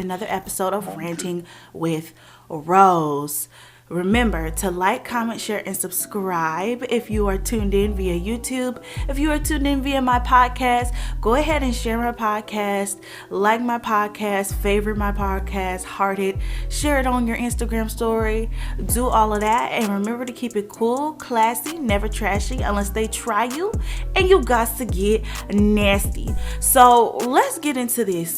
another episode of Ranting with Rosze. Remember to like, comment, share, and subscribe if you are tuned in via YouTube. If you are tuned in via my podcast, go ahead and share my podcast, like my podcast, favorite my podcast, heart it, share it on your Instagram story, do all of that. And remember to keep it cool, classy, never trashy unless they try you, and you got to get nasty. So let's get into this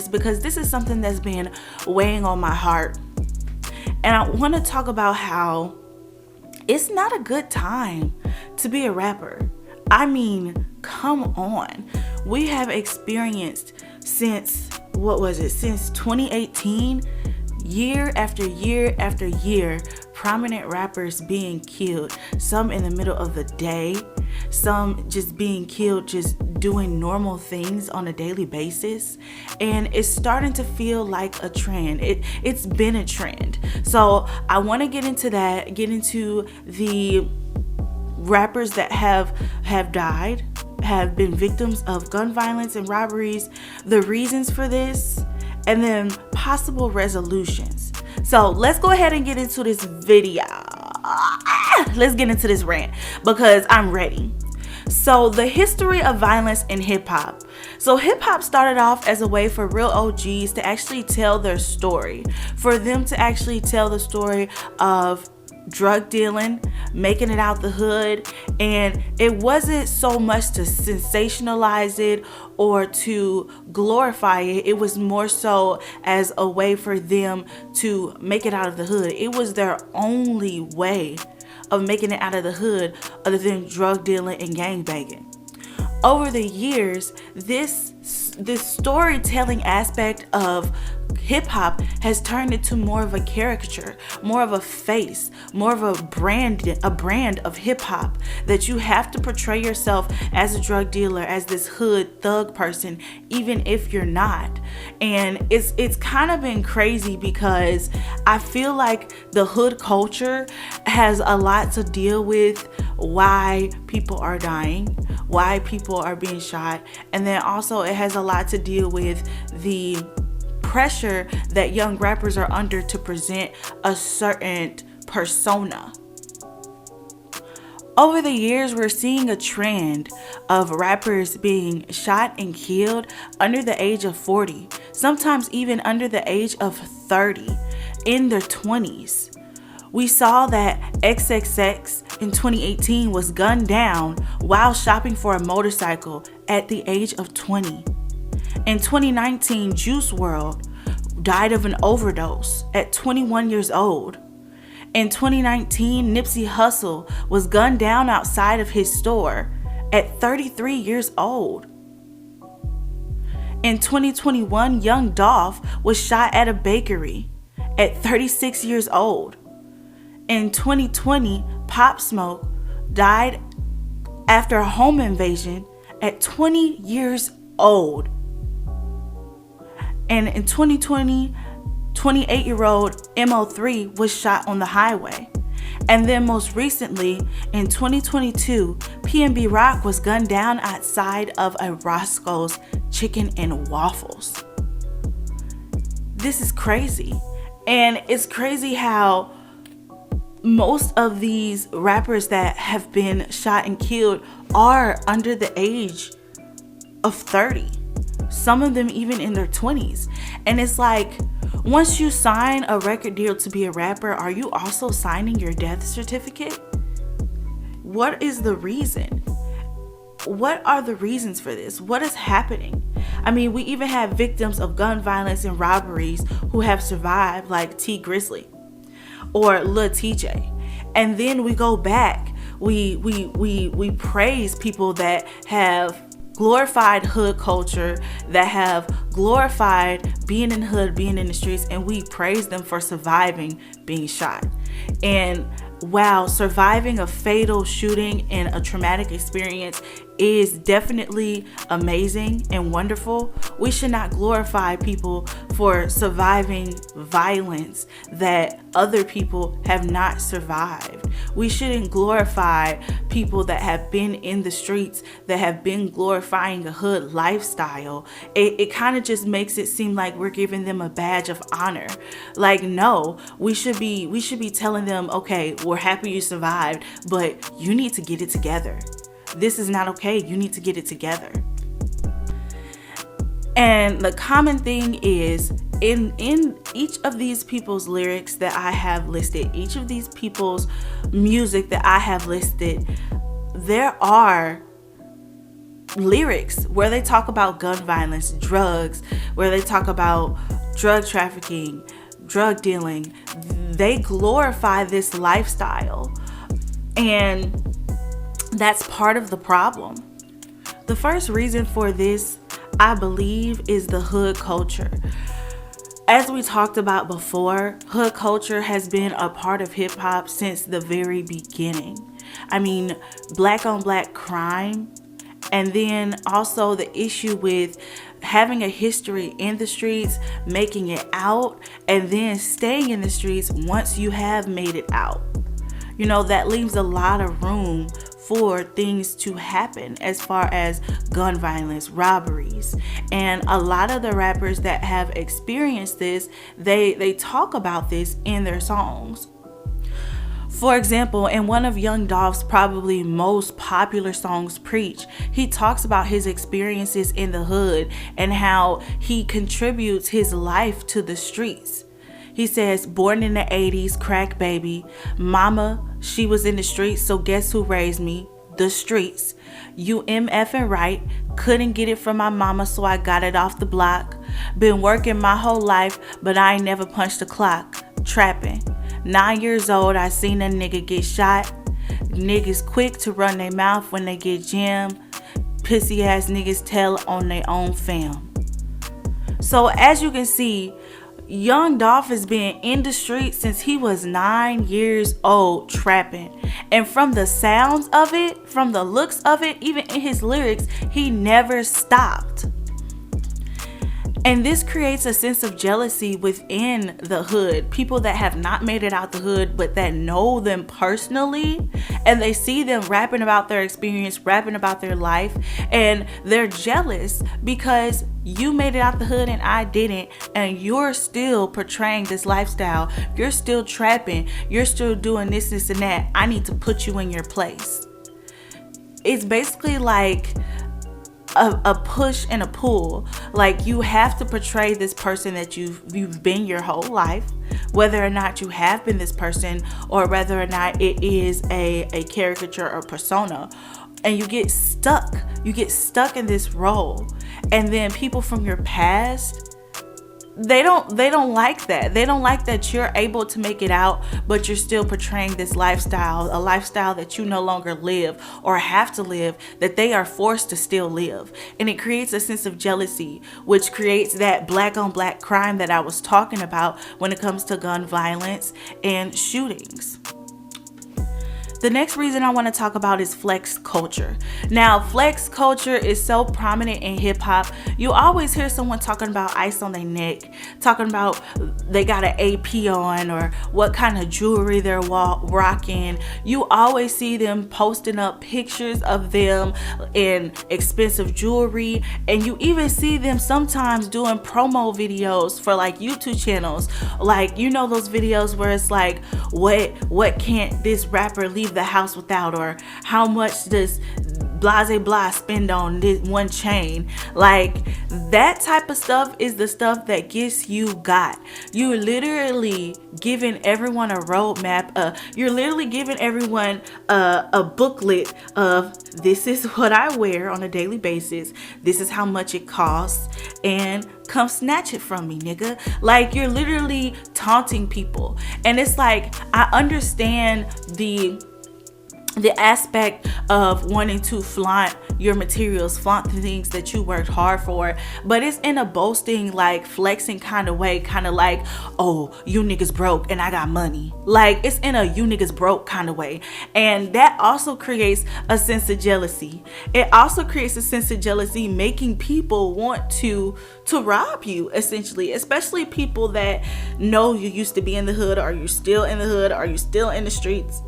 because this is something that's been weighing on my heart. And I want to talk about how it's not a good time to be a rapper. I mean, come on. We have experienced since 2018, year after year after year, prominent rappers being killed. Some in the middle of the day, some just being killed, just doing normal things on a daily basis. And it's starting to feel like a trend. It's been a trend. So I want to get into that, get into the rappers that have died, have been victims of gun violence and robberies, the reasons for this, and then possible resolutions. So let's go ahead and get into this video. Let's get into this rant because I'm ready. So the history of violence in hip hop. So hip hop started off as a way for real OGs to actually tell their story, for them to actually tell the story of drug dealing, making it out the hood. And it wasn't so much to sensationalize it or to glorify it. It was more so as a way for them to make it out of the hood. It was their only way of making it out of the hood other than drug dealing and gangbanging. Over the years, this storytelling aspect of hip hop has turned into more of a caricature, more of a face, more of a brand of hip hop, that you have to portray yourself as a drug dealer, as this hood thug person, even if you're not. And it's kind of been crazy because I feel like the hood culture has a lot to deal with why people are dying, why people are being shot, and then also it has a lot to deal with the pressure that young rappers are under to present a certain persona. Over the years, we're seeing a trend of rappers being shot and killed under the age of 40, sometimes even under the age of 30, in their 20s. We saw that XXX in 2018 was gunned down while shopping for a motorcycle at the age of 20. In 2019, Juice WRLD died of an overdose at 21 years old. In 2019, Nipsey Hussle was gunned down outside of his store at 33 years old. In 2021, Young Dolph was shot at a bakery at 36 years old. In 2020, Pop Smoke died after a home invasion at 20 years old. And in 2020, 28-year-old MO3 was shot on the highway. And then most recently, in 2022, PNB Rock was gunned down outside of a Roscoe's Chicken and Waffles. This is crazy. And it's crazy how most of these rappers that have been shot and killed are under the age of 30. Some of them even in their 20s. And it's like, once you sign a record deal to be a rapper, are you also signing your death certificate? What is the reason? What are the reasons for this? What is happening? I mean, we even have victims of gun violence and robberies who have survived, like T Grizzly or Lil TJ. And then we go back, we praise people that have glorified hood culture, that have glorified being in the hood, being in the streets, and we praise them for surviving being shot. And wow, surviving a fatal shooting and a traumatic experience is definitely amazing and wonderful, we should not glorify people for surviving violence that other people have not survived. We shouldn't glorify people that have been in the streets, that have been glorifying a hood lifestyle. It kind of just makes it seem like we're giving them a badge of honor. Like, no, we should be telling them, okay, we're happy you survived, but you need to get it together. This is not okay. You need to get it together. And the common thing is in each of these people's lyrics that I have listed, each of these people's music that I have listed, there are lyrics where they talk about gun violence, drugs, where they talk about drug trafficking, drug dealing. They glorify this lifestyle. And that's part of the problem. The first reason for this, I believe, is the hood culture. As we talked about before, hood culture has been a part of hip hop since the very beginning. I mean, black on black crime, and then also the issue with having a history in the streets, making it out, and then staying in the streets once you have made it out. You know, that leaves a lot of room for things to happen as far as gun violence, robberies. And a lot of the rappers that have experienced this, they talk about this in their songs. For example, in one of Young Dolph's probably most popular songs, Preach, he talks about his experiences in the hood and how he contributes his life to the streets. He says, born in the 80s, crack baby. Mama, she was in the streets, so guess who raised me? The streets. You MFing right. Couldn't get it from my mama, so I got it off the block. Been working my whole life, but I ain't never punched the clock. Trapping. 9 years old, I seen a nigga get shot. Niggas quick to run their mouth when they get jammed. Pissy ass niggas tell on their own fam. So as you can see, Young Dolph has been in the street since he was 9 years old trapping. And from the sounds of it, from the looks of it, even in his lyrics, he never stopped. And this creates a sense of jealousy within the hood. People that have not made it out the hood, but that know them personally, and they see them rapping about their experience, rapping about their life, and they're jealous because you made it out the hood and I didn't, and you're still portraying this lifestyle. You're still trapping. You're still doing this, this, and that. I need to put you in your place. It's basically like a push and a pull. Like, you have to portray this person that you've been your whole life, whether or not you have been this person or whether or not it is a caricature or persona. And you get stuck in this role. And then people from your past, they don't like that. They don't like that you're able to make it out, but you're still portraying this lifestyle, a lifestyle that you no longer live or have to live, that they are forced to still live. And it creates a sense of jealousy, which creates that black on black crime that I was talking about when it comes to gun violence and shootings. The next reason I want to talk about is flex culture. Now, flex culture is so prominent in hip hop. You always hear someone talking about ice on their neck, talking about they got an AP on or what kind of jewelry they're rocking. You always see them posting up pictures of them in expensive jewelry, and you even see them sometimes doing promo videos for like YouTube channels. Like, you know, those videos where it's like, what can't this rapper leave the house without, or how much does blase blah spend on this one chain? Like, that type of stuff is the stuff that gets you got. You're literally giving everyone a roadmap. You're literally giving everyone a booklet of, this is what I wear on a daily basis, this is how much it costs, and come snatch it from me, nigga. Like, you're literally taunting people. And it's like, I understand the the aspect of wanting to flaunt your materials, flaunt the things that you worked hard for, but it's in a boasting, like flexing kind of way, kind of like, oh, you niggas broke and I got money. Like, it's in a you niggas broke kind of way. And that also creates a sense of jealousy. It also creates a sense of jealousy, making people want to rob you, essentially, especially people that know you used to be in the hood, or you're still in the hood, or you're still in the streets,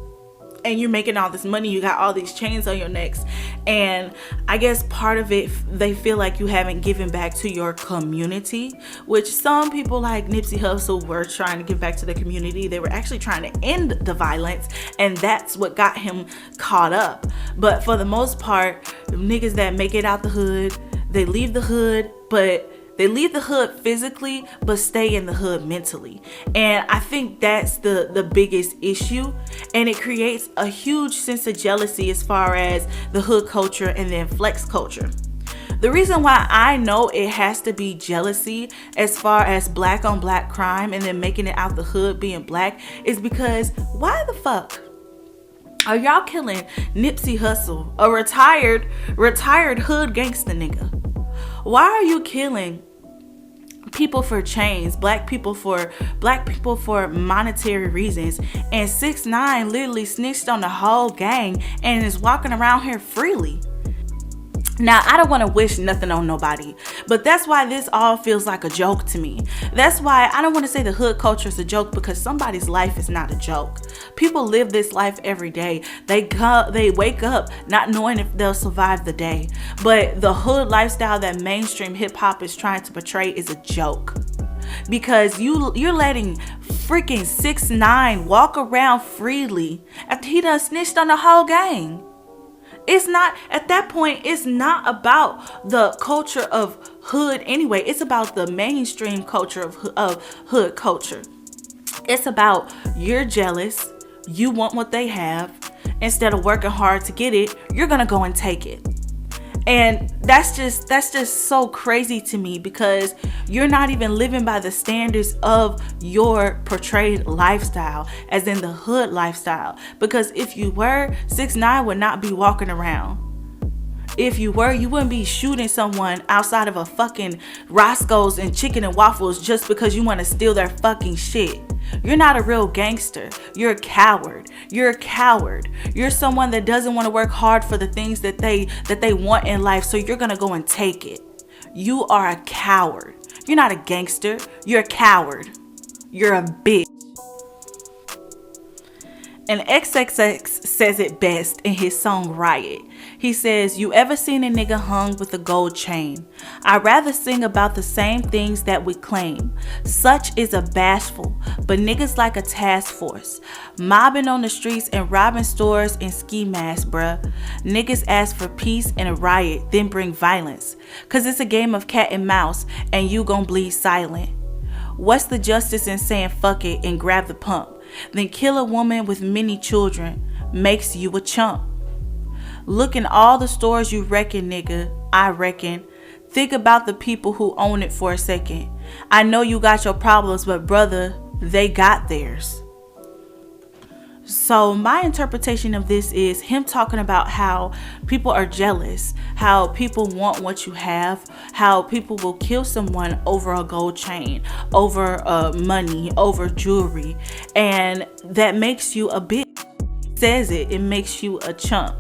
and you're making all this money, you got all these chains on your necks. And I guess part of it, they feel like you haven't given back to your community, which some people like Nipsey Hussle were trying to give back to the community. They were actually trying to end the violence, and that's what got him caught up. But for the most part, niggas that make it out the hood, they leave the hood, but they leave the hood physically, but stay in the hood mentally. And I think that's the biggest issue. And it creates a huge sense of jealousy as far as the hood culture and then flex culture. The reason why I know it has to be jealousy as far as black on black crime and then making it out the hood being black is because why the fuck are y'all killing Nipsey Hussle, a retired hood gangster nigga? Why are you killing people for chains, black people for monetary reasons? And 6ix9ine literally snitched on the whole gang and is walking around here freely. Now, I don't want to wish nothing on nobody, but that's why this all feels like a joke to me. That's why I don't want to say the hood culture is a joke, because somebody's life is not a joke. People live this life every day. They wake up not knowing if they'll survive the day. But the hood lifestyle that mainstream hip hop is trying to portray is a joke. Because you're letting freaking 6ix9ine walk around freely after he done snitched on the whole gang. It's not, at that point, it's not about the culture of hood anyway. It's about the mainstream culture of hood culture. It's about, you're jealous, you want what they have. Instead of working hard to get it, you're gonna go and take it. And that's just so crazy to me, because you're not even living by the standards of your portrayed lifestyle, as in the hood lifestyle. Because if you were, 6ix9ine would not be walking around. If you were, you wouldn't be shooting someone outside of a fucking Roscoe's and Chicken and Waffles just because you want to steal their fucking shit. You're not a real gangster. You're a coward. You're a coward. You're someone that doesn't want to work hard for the things that they want in life, so you're going to go and take it. You are a coward. You're not a gangster. You're a coward. You're a bitch. And XXX says it best in his song Riot. He says, you ever seen a nigga hung with a gold chain? I'd rather sing about the same things that we claim. Such is a bashful, but niggas like a task force. Mobbing on the streets and robbing stores in ski masks, bruh. Niggas ask for peace and a riot, then bring violence. Cause it's a game of cat and mouse, and you gon' bleed silent. What's the justice in saying fuck it and grab the pump? Then kill a woman with many children, makes you a chump. Look in all the stores you reckon, nigga, I reckon. Think about the people who own it for a second. I know you got your problems, but brother, they got theirs. So my interpretation of this is him talking about how people are jealous, how people want what you have, how people will kill someone over a gold chain, over money, over jewelry, and that makes you a bitch. Says it makes you a chump,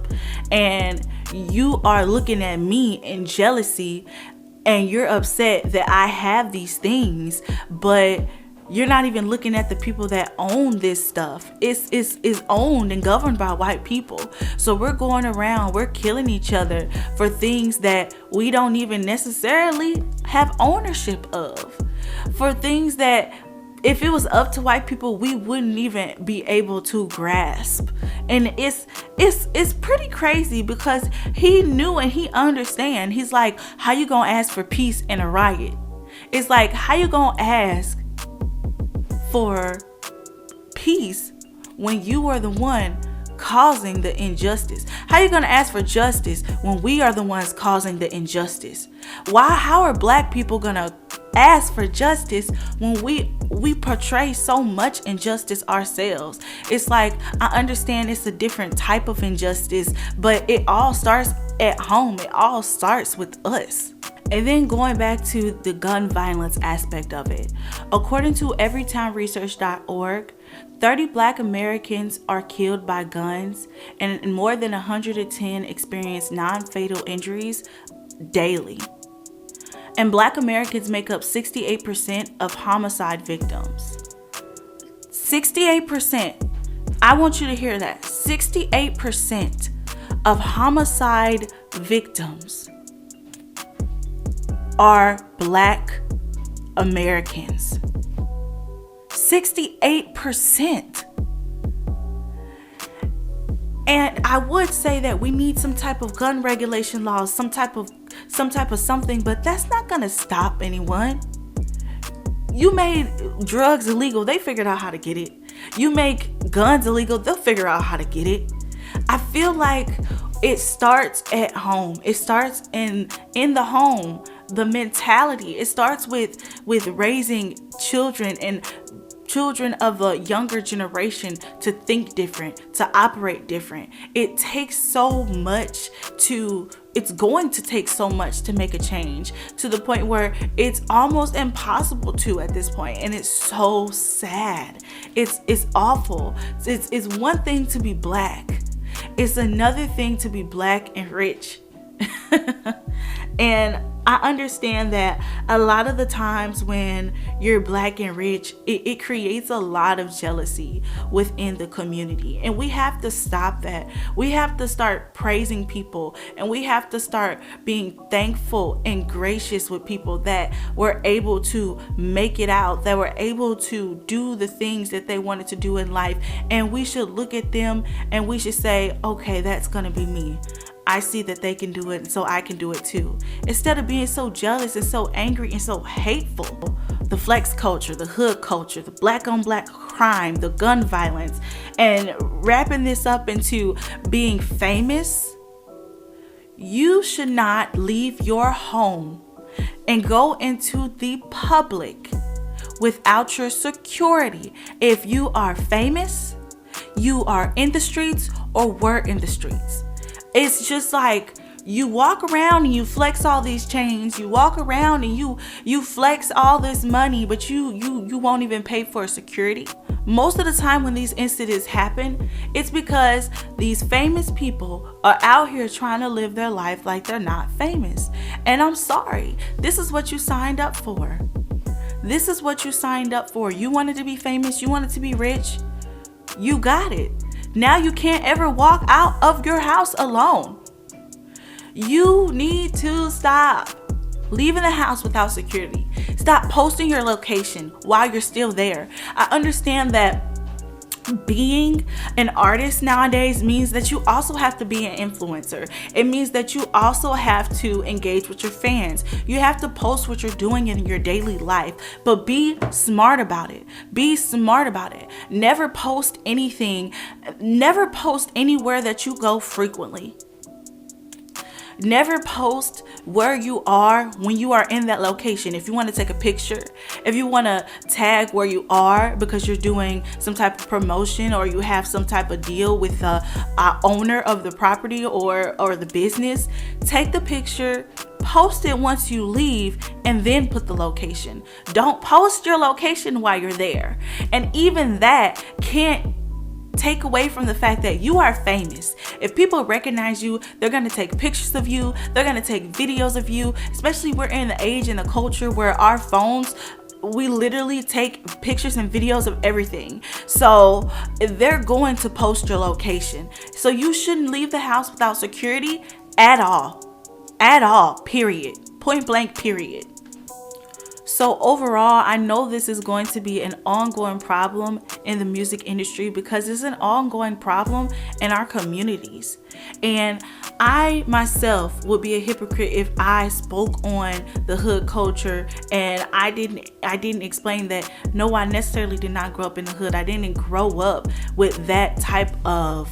and you are looking at me in jealousy, and you're upset that I have these things, but you're not even looking at the people that own this stuff. It's owned and governed by white people. So we're going around, we're killing each other for things that we don't even necessarily have ownership of. For things that if it was up to white people, we wouldn't even be able to grasp. And it's pretty crazy, because he knew and he understand. He's like, how you gonna ask for peace in a riot? It's like, how you gonna ask for peace when you are the one causing the injustice? How are you going to ask for justice when we are the ones causing the injustice? How are black people going to ask for justice when we portray so much injustice ourselves. It's like, I understand it's a different type of injustice, but it all starts at home. It all starts with us. And then going back to the gun violence aspect of it, according to everytimeresearch.org, 30 Black Americans are killed by guns, and more than 110 experience non-fatal injuries daily. And Black Americans make up 68% of homicide victims. 68%. I want you to hear that. 68% of homicide victims are Black Americans. 68%. And I would say that we need some type of gun regulation laws, some type of something, but that's not gonna stop anyone. You made drugs illegal, they figured out how to get it. You make guns illegal, they'll figure out how to get it. I feel like it starts at home. It starts in the home. The mentality. It starts with raising children and children of a younger generation to think different, to operate different. It's going to take so much to make a change, to the point where it's almost impossible to at this point. And it's so sad. It's awful. It's one thing to be Black. It's another thing to be Black and rich. And I understand that a lot of the times when you're Black and rich, it creates a lot of jealousy within the community. And we have to stop that. We have to start praising people, and we have to start being thankful and gracious with people that were able to make it out, that were able to do the things that they wanted to do in life. And we should look at them and we should say, okay, that's going to be me. I see that they can do it, so I can do it too. Instead of being so jealous and so angry and so hateful. The flex culture, the hood culture, the Black on Black crime, the gun violence, and wrapping this up into being famous. You should not leave your home and go into the public without your security. If you are famous, you are in the streets or were in the streets. It's just like you walk around and you flex all these chains. You walk around and you flex all this money, but you won't even pay for security. Most of the time when these incidents happen, it's because these famous people are out here trying to live their life like they're not famous. And I'm sorry, this is what you signed up for. This is what you signed up for. You wanted to be famous, you wanted to be rich, you got it. Now you can't ever walk out of your house alone. You need to stop leaving the house without security. Stop posting your location while you're still there. I understand that being an artist nowadays means that you also have to be an influencer. It means that you also have to engage with your fans. You have to post what you're doing in your daily life, but be smart about it. Be smart about it. Never post anything. Never post anywhere that you go frequently. Never post where you are when you are in that location. If you want to take a picture, if you want to tag where you are because you're doing some type of promotion or you have some type of deal with the owner of the property or the business, take the picture, post it once you leave, and then put the location. Don't post your location while you're there. And even that can't take away from the fact that you are famous. If people recognize you, they're going to take pictures of you. They're going to take videos of you. Especially we're in the age and the culture where our phones, we literally take pictures and videos of everything. So they're going to post your location. So you shouldn't leave the house without security at all. At all, period. Point blank, period. So overall, I know this is going to be an ongoing problem in the music industry because it's an ongoing problem in our communities. And I myself would be a hypocrite if I spoke on the hood culture and I didn't explain that no, I necessarily did not grow up in the hood. I didn't grow up with that type of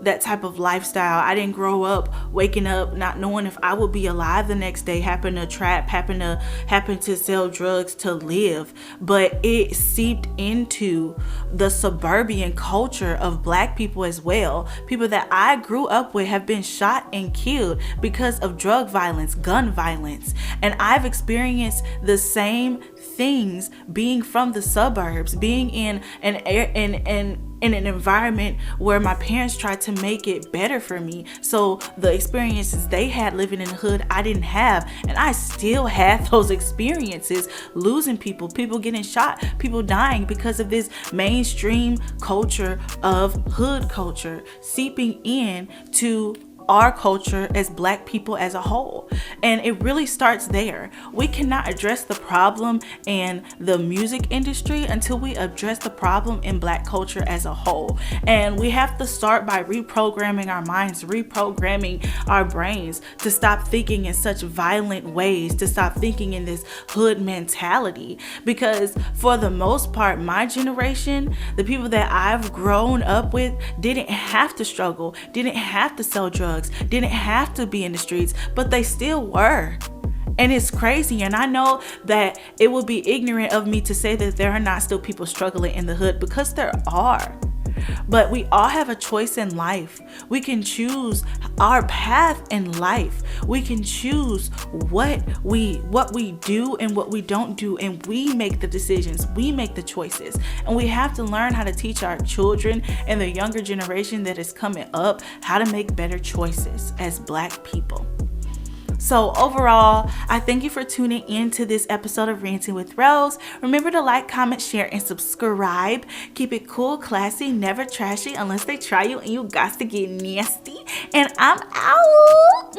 that type of lifestyle. I didn't grow up waking up not knowing if I would be alive the next day, happen to trap, happen to sell drugs to live. But it seeped into the suburban culture of Black people as well. People that I grew up with have been shot and killed because of drug violence, gun violence. And I've experienced the same things being from the suburbs, being in an environment where my parents tried to make it better for me. So the experiences they had living in the hood, I didn't have. And I still had those experiences, losing people getting shot, people dying because of this mainstream culture of hood culture seeping in to our culture as Black people as a whole. And it really starts there. We cannot address the problem in the music industry until we address the problem in Black culture as a whole. And we have to start by reprogramming our minds, reprogramming our brains to stop thinking in such violent ways, to stop thinking in this hood mentality. Because for the most part, my generation, the people that I've grown up with, didn't have to struggle, didn't have to sell drugs, didn't have to be in the streets, but they still were. And it's crazy. And I know that it would be ignorant of me to say that there are not still people struggling in the hood, because there are. But we all have a choice in life. We can choose our path in life. We can choose what we do and what we don't do, and we make the decisions. We make the choices. And we have to learn how to teach our children and the younger generation that is coming up how to make better choices as Black people. So overall, I thank you for tuning in to this episode of Ranting with Rose. Remember to like, comment, share, and subscribe. Keep it cool, classy, never trashy unless they try you and you got to get nasty. And I'm out.